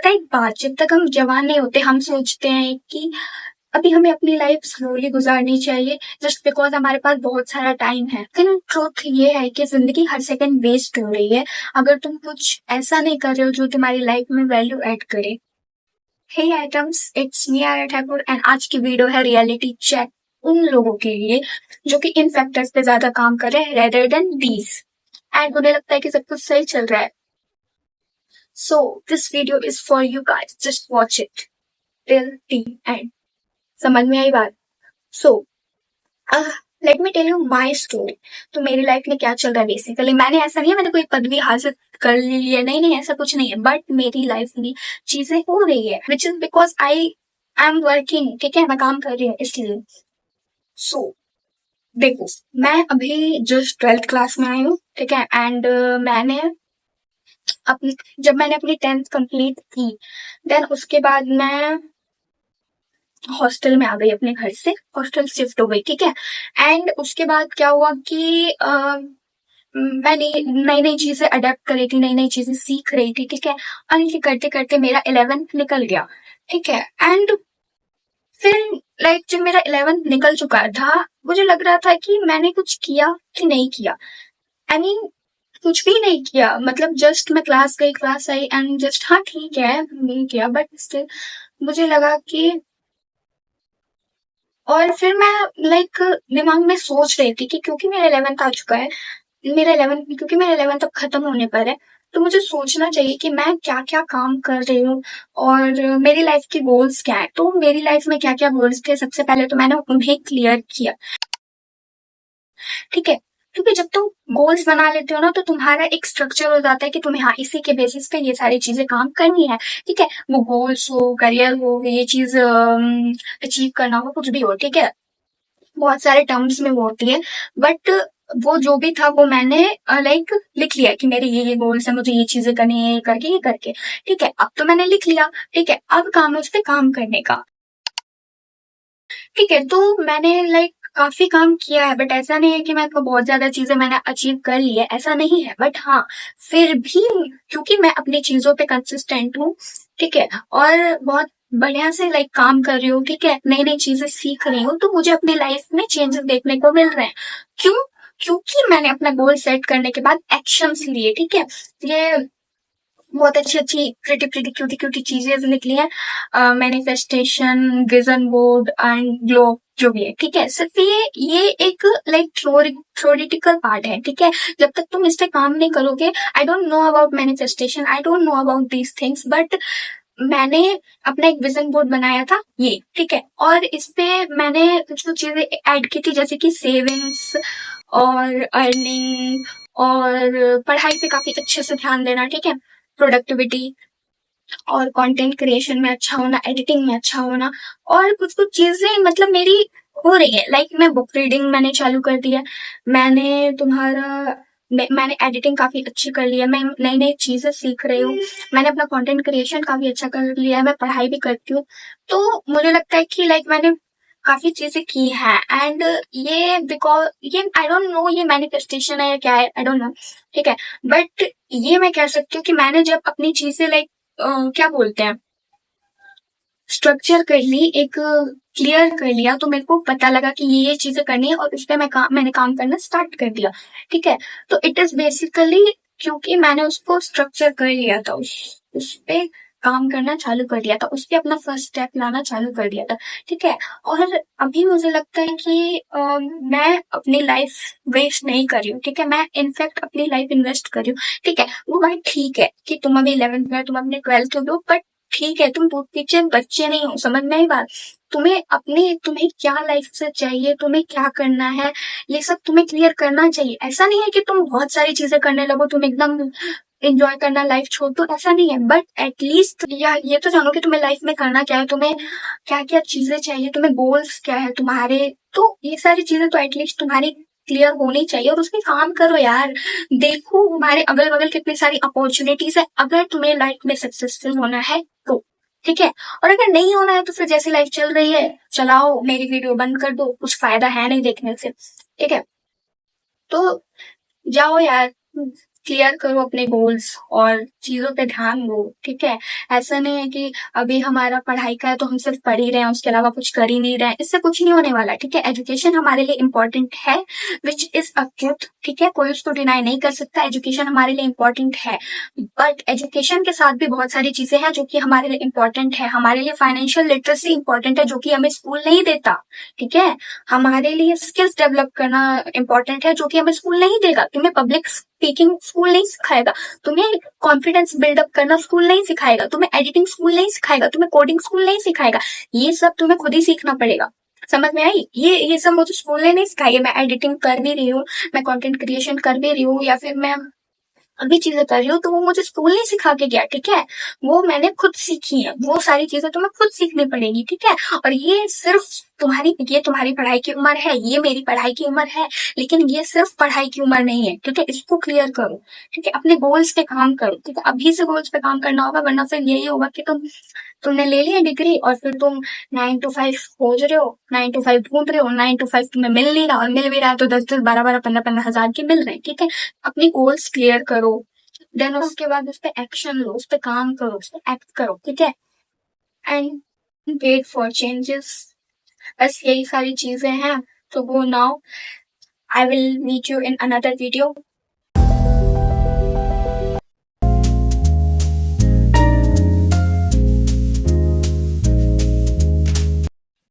पता है एक बात, जब तक हम जवान नहीं होते हम सोचते हैं कि अभी हमें अपनी लाइफ स्लोली गुजारनी चाहिए जस्ट बिकॉज हमारे पास बहुत सारा टाइम है। लेकिन ट्रुथ ये है कि जिंदगी हर सेकंड वेस्ट हो रही है अगर तुम कुछ ऐसा नहीं कर रहे हो जो तुम्हारी लाइफ में वैल्यू ऐड करे। Hey atoms, it's me Arya Thakur and आज की वीडियो है रियलिटी चेक उन लोगों के लिए जो कि इन फैक्टर्स पे ज्यादा काम कर रहे हैं रेदर देन दीज, एंड उन्हें लगता है कि सब कुछ सही चल रहा है। So this video is for you guys, just watch it till the end. समझ में आई बात? So let me tell you my story. तो मेरी लाइफ में क्या चल रहा है बेसिकली, मैंने ऐसा नहीं है मैंने कोई पदवी हासिल कर ली है, नहीं नहीं ऐसा कुछ नहीं है, बट मेरी लाइफ में चीजें हो रही है which is because I am working. ठीक है, मैं काम कर रही हूँ इसलिए। सो देखो, मैं अभी जस्ट 12th क्लास में आई हूँ, ठीक है, एंड मैंने अपनी जब मैंने अपनी 10th कंप्लीट की देन उसके बाद मैं हॉस्टल में आ गई, अपने घर से हॉस्टल शिफ्ट हो गई, ठीक है। एंड उसके बाद क्या हुआ कि मैंने नई नई चीजें अडेप्ट करी थी, नई नई चीजें सीख रही थी, ठीक है। और ये करते करते मेरा 11th निकल गया, ठीक है। एंड फिर जब मेरा 11th निकल चुका था मुझे लग रहा था कि मैंने कुछ किया कि नहीं किया। आई मीन कुछ भी नहीं किया, मतलब जस्ट मैं क्लास गई, क्लास आई एंड जस्ट हाँ ठीक है नहीं किया, बट स्टिल मुझे लगा कि, और फिर मैं दिमाग में सोच रही थी कि क्योंकि मेरा 11th आ चुका है, क्योंकि मेरा 11th अब खत्म होने पर है, तो मुझे सोचना चाहिए कि मैं क्या क्या काम कर रही हूँ और मेरी लाइफ के गोल्स क्या है। तो मेरी लाइफ में क्या क्या गोल्स थे, सबसे पहले तो मैंने उन्हें क्लियर किया, ठीक है। क्योंकि जब तुम गोल्स बना लेते हो ना तो तुम्हारा एक स्ट्रक्चर हो जाता है कि तुम्हें हाँ इसी के बेसिस पे ये सारी चीजें काम करनी है, ठीक है। वो गोल्स हो, करियर हो, ये चीज अचीव करना हो, कुछ भी हो, ठीक है। बहुत सारे टर्म्स में वो होती है, बट वो जो भी था वो मैंने लिख लिया कि मेरे ये गोल्स है, मुझे ये चीजें करनी है, ये करके, ठीक है। अब तो मैंने लिख लिया, ठीक है, अब काम है उस पर काम करने का, ठीक है। तो मैंने काफी काम किया है, बट ऐसा नहीं है कि मैं तो बहुत ज्यादा चीजें मैंने अचीव कर ली है, ऐसा नहीं है। बट हाँ, फिर भी क्योंकि मैं अपनी चीजों पे कंसिस्टेंट हूँ, ठीक है, और बहुत बढ़िया से काम कर रही हूँ, ठीक है, नई नई चीजें सीख रही हूँ, तो मुझे अपनी लाइफ में चेंजेस देखने को मिल रहे हैं। क्यों? क्योंकि मैंने अपना गोल सेट करने के बाद एक्शंस लिए, ठीक है। ये बहुत अच्छी अच्छी प्रिटी प्रिटी क्यूटी क्यूटी चीजें निकली हैं, manifestation, vision board and glow, जो भी है, ठीक है। सिर्फ ये एक थ्योरेटिकल पार्ट है, ठीक है। जब तक तुम इस पे काम नहीं करोगे, I don't know about manifestation, I don't know about these things, but मैंने अपना एक विजन बोर्ड बनाया था ये, ठीक है। और इस पे मैंने कुछ चीजें ऐड की थी जैसे कि सेविंग्स और अर्निंग और पढ़ाई पे काफी अच्छे से ध्यान देना, ठीक है, प्रोडक्टिविटी और कंटेंट क्रिएशन में अच्छा होना, एडिटिंग में अच्छा होना, और कुछ कुछ चीजें मतलब मेरी हो रही है। मैं बुक रीडिंग मैंने चालू कर दिया, मैंने मैंने एडिटिंग काफी अच्छी कर ली है, मैं नई नई चीजें सीख रही हूँ, मैंने अपना कंटेंट क्रिएशन काफी अच्छा कर लिया है, मैं पढ़ाई भी करती हूँ। तो मुझे लगता है कि मैंने काफी चीजें की हैं, एंड ये बिकॉज ये आई डोंट नो ये मैनिफेस्टेशन है या क्या है, आई डोंट नो, ठीक है। बट ये मैं कह सकती हूँ कि मैंने जब अपनी चीजें क्या बोलते हैं, स्ट्रक्चर कर ली, एक क्लियर कर लिया, तो मेरे को पता लगा कि ये चीजें करनी है और उस पर मैंने काम करना स्टार्ट कर दिया, ठीक है। तो इट इज बेसिकली क्योंकि मैंने उसको स्ट्रक्चर कर लिया था, उस पे काम करना चालू कर दिया था, उस पे अपना फर्स्ट स्टेप लाना चालू कर दिया था, ठीक है। और अभी मुझे लगता है कि मैं अपनी लाइफ वेस्ट नहीं कर रही हूँ, ठीक है, मैं इनफैक्ट अपनी लाइफ इन्वेस्ट कर रही हूँ, ठीक है। वो बात ठीक है कि तुम अभी 11th में, तुम अपने 12th हो, बट ठीक है, तुम पीछे बच्चे नहीं हो, समझ में आई बात? तुम्हें क्या लाइफ से चाहिए, तुम्हें क्या करना है, ये सब तुम्हें क्लियर करना चाहिए। ऐसा नहीं है कि तुम बहुत सारी चीजें करने लगो, तुम एकदम एंजॉय करना लाइफ छोड़ दो, ऐसा नहीं है। बट एटलीस्ट या ये तो जानो कि तुम्हें लाइफ में करना क्या है, तुम्हें क्या क्या चीजें चाहिए, तुम्हें गोल्स क्या है तुम्हारे, तो ये सारी चीजें तो एटलीस्ट तुम्हारी क्लियर होनी चाहिए, और उसमें काम करो यार। देखो तुम्हारे अगल बगल कितनी सारी अपॉर्चुनिटीज है, अगर तुम्हें लाइफ में सक्सेसफुल होना है तो, ठीक है। और अगर नहीं होना है तो फिर जैसी लाइफ चल रही है चलाओ, मेरी वीडियो बंद कर दो, कुछ फायदा है नहीं देखने से, ठीक है। तो जाओ यार, क्लियर करो अपने गोल्स और चीजों पे ध्यान दो, ठीक है। ऐसा नहीं है कि अभी हमारा पढ़ाई का है तो हम सिर्फ पढ़ ही रहे हैं, उसके अलावा कुछ कर ही नहीं रहे हैं, इससे कुछ नहीं होने वाला, ठीक है। एजुकेशन हमारे लिए इंपॉर्टेंट है, विच इज अ ट्रुथ, ठीक है, कोई उसको डिनाई नहीं कर सकता। एजुकेशन हमारे लिए इंपॉर्टेंट है, बट एजुकेशन के साथ भी बहुत सारी चीजें हैं जो कि हमारे लिए इंपॉर्टेंट है। हमारे लिए फाइनेंशियल लिटरेसी इंपॉर्टेंट है, जो कि हमें स्कूल नहीं देता, ठीक है। हमारे लिए स्किल्स डेवलप करना इंपॉर्टेंट है, जो कि हमें स्कूल नहीं देगा। तुम्हें पब्लिक स्पीकिंग स्कूल नहीं सिखाएगा, तुम्हें कॉन्फिडेंस बिल्डअप करना स्कूल नहीं सिखाएगा, तुम्हें एडिटिंग स्कूल नहीं सिखाएगा, तुम्हें कोडिंग स्कूल नहीं सिखाएगा। ये सब तुम्हें खुद ही सीखना पड़ेगा। समझ में आई? ये सब मुझे स्कूल ने नहीं सिखाई है। मैं एडिटिंग कर भी रही हूँ, मैं कंटेंट क्रिएशन कर भी रही हूँ, या फिर मैं अभी चीजें कर रही हूँ, तो वो मुझे स्कूल नहीं सिखा के गया, ठीक है। वो मैंने खुद सीखी है, वो सारी चीजें तुम्हें खुद सीखनी पड़ेगी, ठीक है। और ये सिर्फ तुम्हारी पढ़ाई की उम्र है, ये मेरी पढ़ाई की उम्र है, लेकिन ये सिर्फ पढ़ाई की उम्र नहीं है, ठीक है। इसको क्लियर करो, ठीक है। अपने गोल्स पे काम करो, ठीक है। अभी से गोल्स पे काम करना होगा, वरना फिर यही होगा कि तुमने ले लिया डिग्री और फिर तुम 9 to 5 खोज रहे हो, 9 to 5 ढूंढ रहे हो, 9 to 5 तुम्हें मिल नहीं रहा, और मिल भी रहा है तो 10-10, 12-12, 15-15 हजार के मिल रहे हैं, ठीक है। अपनी गोल्स क्लियर करो, देन उसके बाद उस पर एक्शन लो, उस पर काम करो, उस पर एक्ट करो, ठीक है। And wait for changes. बस यही सारी चीजें हैं। तो go now, I will meet you in another video.